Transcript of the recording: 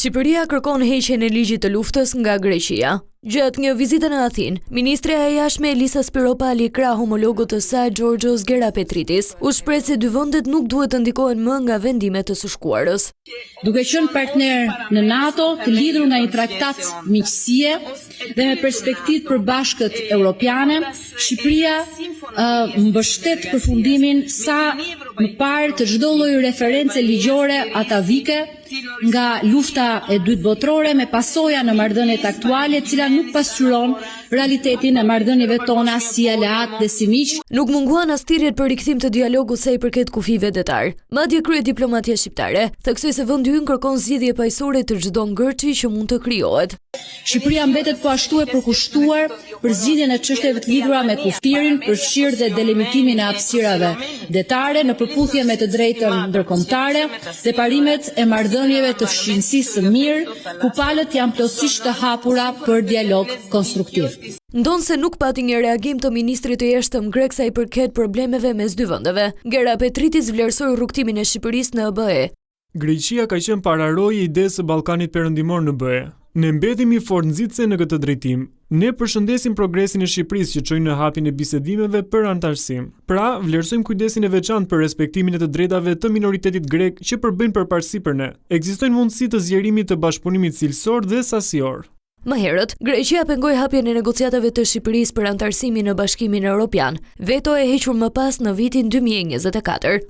Shqipëria kërkon heqjen e ligjit të luftës nga Greqia. Gjatë një vizite në Athinë, ministrja e jashtme Elisa Spiropali krah homologut të saj Georgios Gerapetritis, u shpreh se dy vendet nuk duhet të ndikohen më nga vendimet të së shkuarës. Duke qenë partner në NATO, të lidhur nga një traktat miqësie dhe me perspektivë përbashkët europiane, Shqipëria mbështet përfundimin sa më parë të çdo lloji reference ligjore atavike nga lufta e dytë botërore me pasoja në marrëdhëniet aktuale, e cila nuk pasqyron realitetin e marrëdhënieve tona si aleat dhe si miq. Nuk munguan as thirrjet për rikthim të dialogut sa i përket kufive detar. Madje krye diplomatia shqiptare theksoi se vendi ynë kërkon zgjidhje paqësore të çdo ngërçi që mund të krijohet. Shqipëria mbetet po ashtu e përkushtuar për zgjidhjen e çështjeve të lidhura me kufirin, përfshirë dhe delimitimin e hapësirave detare në përputhje me të drejtën ndërkombëtare dhe parimet e marrëdhënieve të fshirësisë së mirë, ku palët janë plotësisht të hapura për dialog konstruktiv. Ndonë se nuk pati një reagim të ministrit të jashtëm grek sa i përket problemeve mes dy vendeve. Gerapetritis vlerësoi rrugtimin e Shqipërisë në BE. Greqia ka qenë pararojë i idesë së Ballkanit Perëndimor në BE. Ne mbetemi fort nxitse në këtë drejtim. Ne përshëndesim progresin e Shqipërisë që çojnë në hapjen e bisedimeve për anëtarësim. Pra, vlerësojmë kujdesin e veçantë për respektimin e të drejtave të minoritetit grek që përbëjnë përparësi për ne. Ekzistojnë mundësi të zgjerimit të bashkëpunimit cilësor dhe sasior. Më herët, Greqia pengoi hapjen e negociatave të Shqipërisë për anëtarësimin në Bashkimin Evropian. Veto e hequr më pas në vitin 2024.